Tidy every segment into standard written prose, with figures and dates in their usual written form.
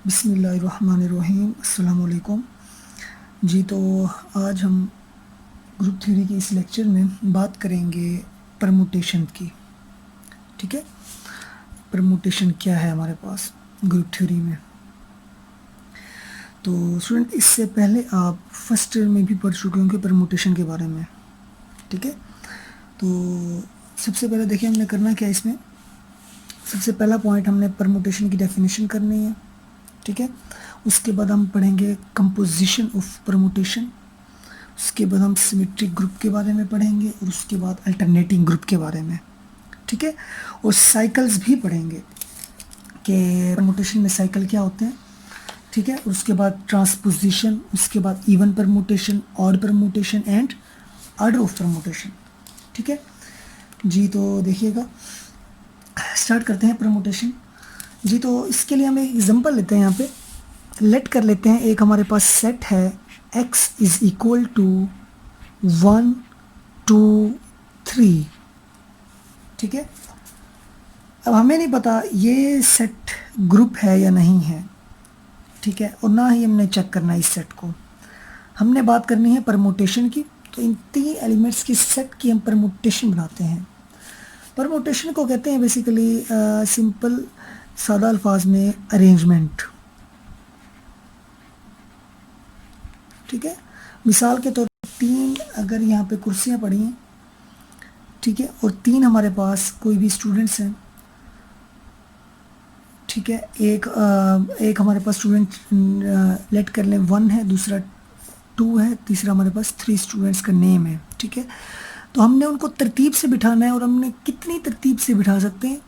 बिस्मिल्लाहिर्रहमानिर्रहीम अस्सलाम वालेकुम जी। तो आज हम ग्रुप थ्योरी के इस लेक्चर में बात करेंगे परमुटेशन की। ठीक है, परमुटेशन क्या है हमारे पास ग्रुप थ्योरी में। तो स्टूडेंट, इससे पहले आप फर्स्ट ईयर में भी पढ़ चुके होंगे परमुटेशन के बारे में। ठीक है, तो सबसे पहले देखिए हमने करना क्या है इसमें। सबसे पहला पॉइंट, हमने परमुटेशन की डेफिनेशन करनी है। ठीक है, उसके बाद हम पढ़ेंगे कंपोजिशन ऑफ परमुटेशन। उसके बाद हम सिमेट्रिक ग्रुप के बारे में पढ़ेंगे और उसके बाद अल्टरनेटिंग ग्रुप के बारे में। ठीक है, और साइकिल्स भी पढ़ेंगे कि परमुटेशन में साइकिल क्या होते हैं। ठीक है, उसके बाद ट्रांसपोजिशन, उसके बाद even permutation, odd permutation and order of permutation. ठीक है जी, तो देखिएगा स्टार्ट करते हैं परमुटेशन जी। तो इसके लिए हम एक एग्जांपल लेते हैं। यहाँ पे लेट कर लेते हैं, एक हमारे पास सेट है x इज इक्वल टू 1 2 3। ठीक है, अब हमें नहीं पता ये सेट ग्रुप है या नहीं है। ठीक है, और ना ही हमने चेक करना है इस सेट को। हमने बात करनी है परमुटेशन की। तो इन तीन एलिमेंट्स की सेट की हम परमुटेशन बनाते हैं। परमुटेशन को कहते हैं बेसिकली सिंपल सादा अल्फाज में अरेंजमेंट। ठीक है, मिसाल के तौर पर तीन अगर यहाँ पे कुर्सियाँ पड़ी हैं, ठीक है, और तीन हमारे पास कोई भी स्टूडेंट्स हैं। ठीक है, एक हमारे पास स्टूडेंट लेट कर लें 1 है, दूसरा 2 है, तीसरा हमारे पास 3 स्टूडेंट्स का नेम है। ठीक है, तो हमने उनको तरतीब से बिठाना है, और हमने कितनी तरतीब से बिठा सकते हैं।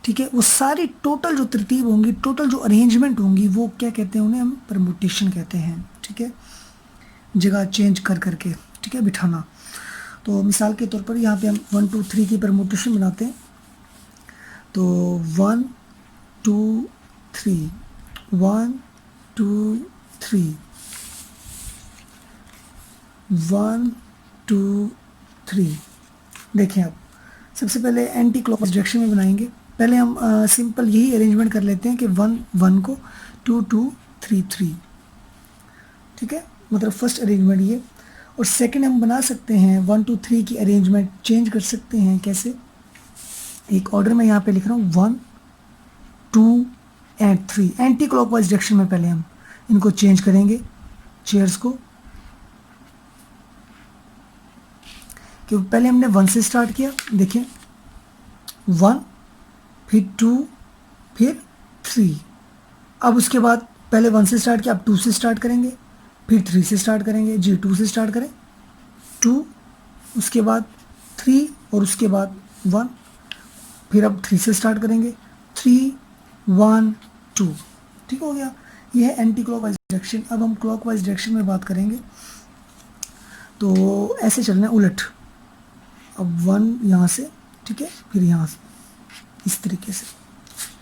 ठीक है, वो सारी टोटल जो तरतीब होंगी, टोटल जो अरेंजमेंट होंगी, वो क्या कहते हैं, उन्हें हम परमुटेशन कहते हैं। ठीक है, जगह चेंज कर करके, ठीक है, बिठाना। तो मिसाल के तौर पर यहाँ पे हम 1 2 3 की परमुटेशन बनाते हैं। तो 1 2 3 1 2 3 1 2 3। देखिए, आप सबसे पहले एंटी क्लॉकवाइज डायरेक्शन में बनाएंगे। पहले हम सिंपल यही अरेंजमेंट कर लेते हैं कि 1 1 को 2 2 3 3। ठीक है, मतलब फर्स्ट अरेंजमेंट ये। और सेकंड हम बना सकते हैं 1 2 3 की अरेंजमेंट चेंज कर सकते हैं। कैसे? एक ऑर्डर में यहाँ पे लिख रहा हूँ 1 2 एंड 3। एंटी क्लॉकवाइज डायरेक्शन में पहले हम इनको चेंज करेंगे, चेयर्स को। क्योंकि पहले हमने 1 से स्टार्ट किया। देखिए 1 फिर 2 फिर 3। अब उसके बाद पहले 1 से स्टार्ट किया, अब 2 से स्टार्ट करेंगे, फिर 3 से स्टार्ट करेंगे। जी, 2 से स्टार्ट करें, 2, उसके बाद 3 और उसके बाद 1। फिर अब 3 से स्टार्ट करेंगे, 3 1 2। ठीक हो गया, ये है एंटी क्लॉकवाइज डायरेक्शन। अब हम क्लॉकवाइज डायरेक्शन में बात करेंगे। तो ऐसे चलना है उलट। अब 1 यहाँ से, ठीक है, फिर यहाँ से, इस तरीके से।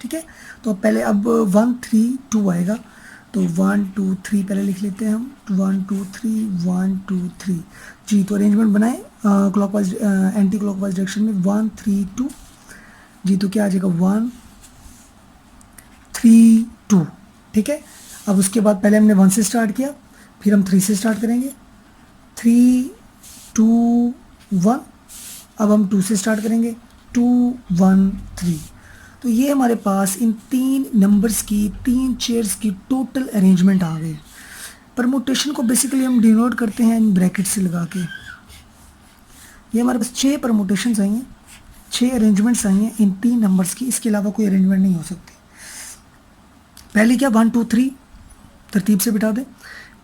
ठीक है, तो पहले अब 1 3 2 आएगा। तो 1 2 3 पहले लिख लेते हैं हम। 1 2 3 1 2 3। जी, तो अरेंजमेंट बनाए क्लॉकवाइज एंटी क्लॉकवाइज डायरेक्शन में 1 3 2। जी, तो क्या आ जाएगा 1 3 2। ठीक है, अब उसके बाद पहले हमने 1 से स्टार्ट किया, फिर हम 3 से स्टार्ट करेंगे, 3 2 1। अब हम 2 से स्टार्ट करेंगे, 2 1 3। तो ये हमारे पास इन तीन नंबर्स की, तीन चेयर्स की टोटल अरेंजमेंट आ गई। परमुटेशन को बेसिकली हम डिनोट करते हैं इन ब्रैकेट से लगा के। ये हमारे पास 6 परमुटेशंस आई हैं, 6 अरेंजमेंट्स आई हैं इन तीन नंबर्स की। इसके अलावा कोई अरेंजमेंट नहीं हो सकती। पहले क्या 1 2 3 तरतीब से बिठा दें,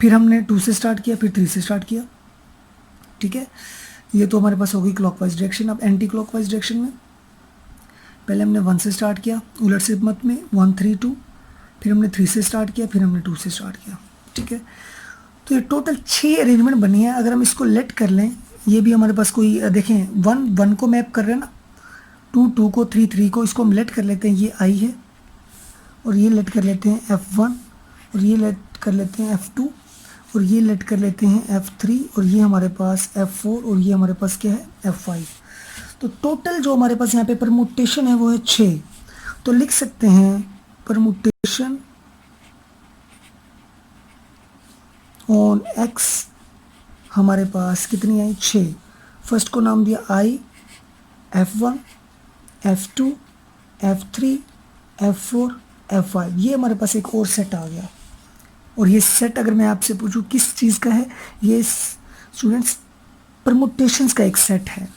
फिर हमने 2 से स्टार्ट किया, फिर 3 से स्टार्ट किया। ठीक है, ये तो हमारे पास हो गई क्लॉकवाइज डायरेक्शन। अब एंटी क्लॉकवाइज डायरेक्शन में पहले हमने 1 से स्टार्ट किया, उलट से मत में 1 3 2। फिर हमने 3 से स्टार्ट किया, फिर हमने 2 से स्टार्ट किया। ठीक है, तो ये टोटल 6 अरेंजमेंट बनी है। अगर हम इसको लेट कर लें, ये भी हमारे पास कोई देखें 1 1 को मैप कर रहे हैं ना, 2 2 को, 3 3 को, इसको हम लेट कर लेते हैं। ये आई है, और ये लेट कर लेते हैं F1, और ये लेट कर लेते हैं F2, और ये लेट कर लेते हैं F3, और ये हमारे पास F4, और ये हमारे पास क्या है F5। तो टोटल जो हमारे पास यहाँ पे परमुटेशन है वो है 6। तो लिख सकते हैं परमुटेशन ऑन एक्स हमारे पास कितनी आई 6। फर्स्ट को नाम दिया आई, F1, F2, F3, F4, F5। ये हमारे पास एक और सेट आ गया। और ये सेट अगर मैं आपसे पूछूं किस चीज़ का है, ये स्टूडेंट्स परमुटेशंस का एक सेट है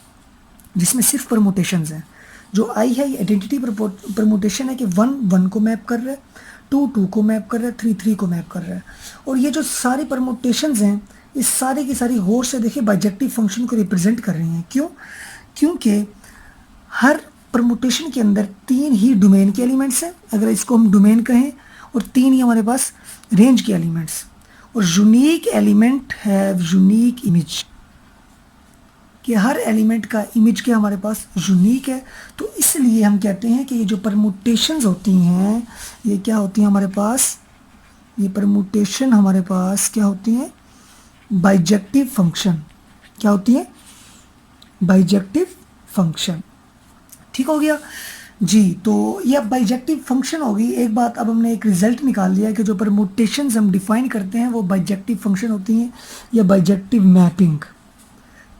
जिसमें सिर्फ परमुटेशंस हैं। जो आई है ये आइडेंटिटी परमुटेशन है कि 1 1 को मैप कर रहा है, 2 2 को मैप कर रहा है, 3 3 को मैप कर रहा है। और ये जो सारी परमुटेशंस हैं ये सारी की सारी गौर से देखिए बाइजेक्टिव फंक्शन को रिप्रेजेंट कर रही हैं। क्यों? क्योंकि हर परमुटेशन के अंदर 3 ही डोमेन के एलिमेंट्स हैं, अगर इसको हम डोमेन कहें, और 3 ही हमारे पास रेंज के एलिमेंट्स। और unique element have unique image, कि हर एलिमेंट का इमेज क्या हमारे पास यूनिक है। तो इसलिए हम कहते हैं कि ये जो परमुटेशंस होती हैं ये क्या होती हैं हमारे पास, ये परमुटेशन हमारे पास क्या होती हैं, बाइजेक्टिव फंक्शन। क्या होती है? Bijective function. ठीक हो गया जी। तो ये अब बाइजेक्टिव फंक्शन होगी। एक बात, अब हमने एक रिजल्ट निकाल लिया कि जो परमुटेशंस हम डिफाइन करते हैं वो बाइजेक्टिव फंक्शन होती हैं या बाइजेक्टिव मैपिंग।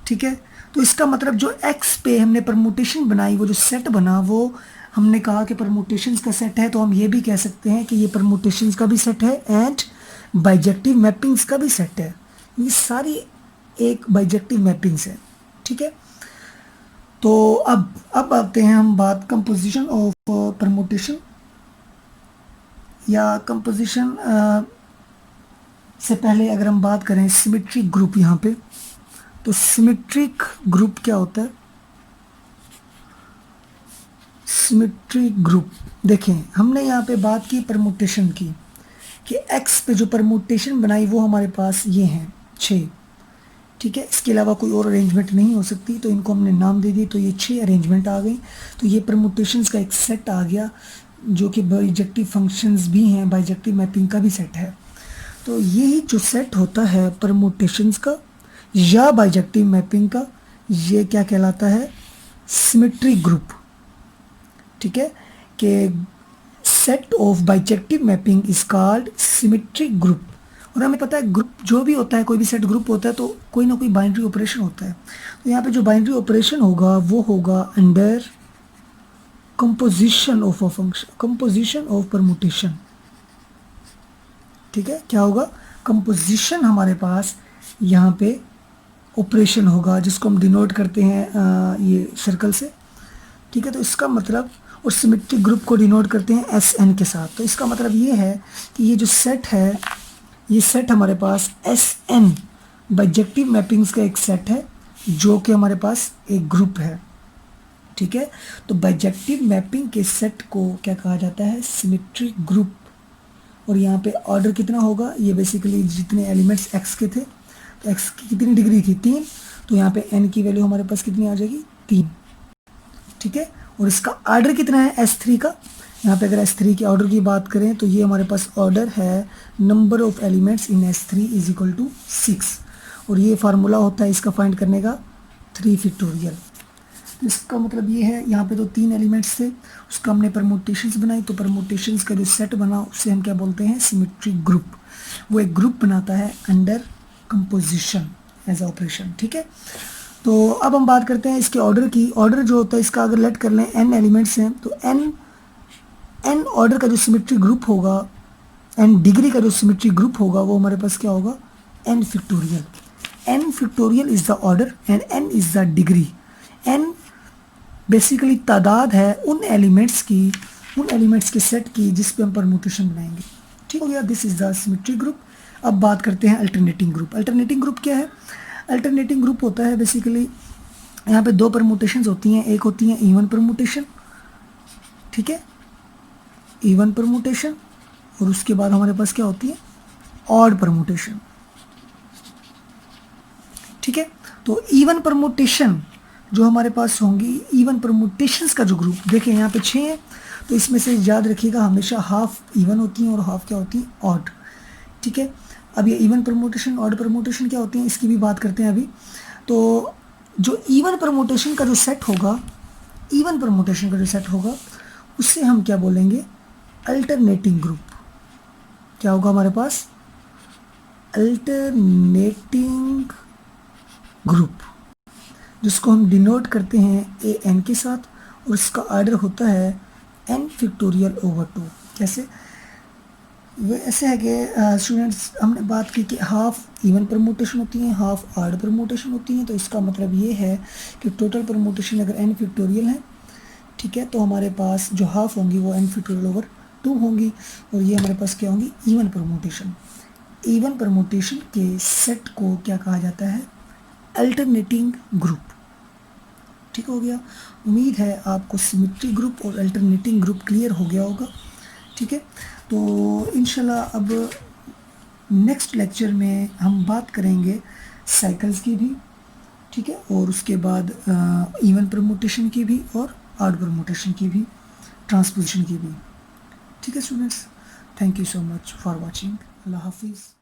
ठीक है, तो इसका मतलब जो एक्स पे हमने परमुटेशन बनाई, वो जो सेट बना, वो हमने कहा कि परमुटेशंस का सेट है, तो हम ये भी कह सकते हैं कि ये परमुटेशंस का भी सेट है एंड बाइजेक्टिव मैपिंग्स का भी सेट है। ये सारी एक बाइजेक्टिव मैपिंग्स है। ठीक है, तो अब आते हैं हम बात कंपोजिशन ऑफ परमुटेशन या कंपोजिशन से पहले अगर हम बात करें सिमेट्रिक ग्रुप, यहाँ पे तो सिमेट्रिक ग्रुप क्या होता है? सिमेट्रिक ग्रुप, देखें हमने यहाँ पे बात की परमुटेशन की कि एक्स पे जो परमुटेशन बनाई वो हमारे पास ये हैं 6। ठीक है, इसके अलावा कोई और अरेंजमेंट नहीं हो सकती, तो इनको हमने नाम दे दिए, तो ये 6 अरेंजमेंट आ गई। तो ये परमुटेशंस का एक सेट आ गया जो कि बाइजेक्टिव फंक्शंस भी हैं, बाइजेक्टिव मैपिंग का भी सेट है। तो यही जो सेट होता है परमुटेशंस का या बाइजेक्टिव मैपिंग का, ये क्या कहलाता है? Symmetric group. ठीक है, कि set of bijective mapping is called symmetric group. और हमें पता है ग्रुप जो भी होता है, कोई भी सेट ग्रुप होता है तो कोई ना कोई बाइनरी ऑपरेशन होता है। तो यहाँ पे जो बाइनरी ऑपरेशन होगा वो होगा under composition of a function, composition of permutation. ठीक है, क्या होगा? कंपोजिशन हमारे पास यहाँ पे ऑपरेशन होगा जिसको हम डिनोट करते हैं ये सर्कल से। ठीक है, तो इसका मतलब, और सिमेट्रिक ग्रुप को डिनोट करते हैं SN के साथ। तो इसका मतलब ये है कि ये जो सेट है, ये सेट हमारे पास SN बाइजेक्टिव मैपिंग्स का एक सेट है जो कि हमारे पास एक ग्रुप है। ठीक है, तो बाइजेक्टिव मैपिंग के सेट को क्या कहा जाता है? Symmetric group. और यहाँ पे ऑर्डर कितना होगा? ये बेसिकली जितने एलिमेंट्स x के थे, तो x की कितनी डिग्री थी? 3। तो यहाँ पे n की वैल्यू हमारे पास कितनी आ जाएगी? 3। ठीक है, और इसका ऑर्डर कितना है S3 का? यहाँ पे अगर S3 के ऑर्डर की बात करें तो ये हमारे पास ऑर्डर है number of elements in S3 is equal to 6। और ये फार्मूला होता है इसका फाइंड करने का 3 फैक्टोरियल। इसका मतलब ये है, यहाँ पे तो 3 एलिमेंट्स थे, उसका हमने परमुटेशंस बनाई, तो परमुटेशंस का जो सेट बना उसे हम क्या बोलते हैं? Symmetric group. वो एक ग्रुप बनाता है अंडर कंपोजिशन एज ऑपरेशन। ठीक है, तो अब हम बात करते हैं इसके ऑर्डर की। ऑर्डर जो होता है इसका, अगर लेट कर लें n एलिमेंट्स हैं, तो n ऑर्डर का जो सिमेट्रिक ग्रुप होगा, n डिग्री का जो सिमेट्रिक ग्रुप होगा, वो हमारे पास क्या होगा? n factorial. n factorial is the order and n is the degree. n basically तादाद है उन एलिमेंट्स की, उन एलिमेंट्स के सेट की जिस पे हम परमुटेशन बनाएंगे। ठीक हो गया, this is the symmetric group. अब बात करते हैं अल्टरनेटिंग ग्रुप। अल्टरनेटिंग ग्रुप क्या है? अल्टरनेटिंग ग्रुप होता है बेसिकली, यहाँ पे 2 परमुटेशंस होती हैं, एक होती है इवन परमुटेशन। ठीक है, इवन परमुटेशन, और उसके बाद हमारे पास क्या होती है? Odd permutation. ठीक है, तो इवन परमुटेशन जो हमारे पास होंगी, इवन परमुटेशंस का जो ग्रुप, देखें यहाँ पे 6 है, तो इसमें से याद रखिएगा हमेशा हाफ इवन होती हैं और हाफ क्या होती है? ऑड। ठीक है, अब ये इवन परमुटेशन, ऑड परमुटेशन क्या होती हैं इसकी भी बात करते हैं अभी। तो जो इवन परमुटेशन का जो सेट होगा, इवन परमुटेशन का जो सेट होगा, उससे हम क्या बोलेंगे? अल्टरनेटिंग ग्रुप, क्या होगा हमारे पास, अल्टरनेटिंग ग्रुप, जिसको हम डिनोट करते हैं ए एन के साथ, और इसका ऑर्डर होता है एन फैक्टोरियल ओवर 2। कैसे, वो ऐसे है कि स्टूडेंट्स हमने बात की कि हाफ इवन परमुटेशन होती हैं, हाफ ऑड परमुटेशन होती हैं, तो इसका मतलब ये है कि टोटल परमुटेशन अगर एन फैक्टोरियल है, ठीक है, तो हमारे पास जो हाफ होंगी वो एन फैक्टोरियल ओवर 2 होंगी, और ये हमारे पास क्या होंगी, इवन परमुटेशन। इवन परमुटेशन के सेट को क्या कहा जाता है, अल्टरनेटिंग ग्रुप। ठीक हो गया, उम्मीद है आपको सिमेट्री ग्रुप और अल्टरनेटिंग ग्रुप क्लियर हो गया होगा। ठीक है, तो इंशाल्लाह अब नेक्स्ट लेक्चर में हम बात करेंगे साइकिल्स की भी, ठीक है, और उसके बाद इवन परमुटेशन की भी और ऑड परमुटेशन की भी, ट्रांसपोजिशन की भी। ठीक है students, thank you so much for watching. अल्लाह हाफिज़।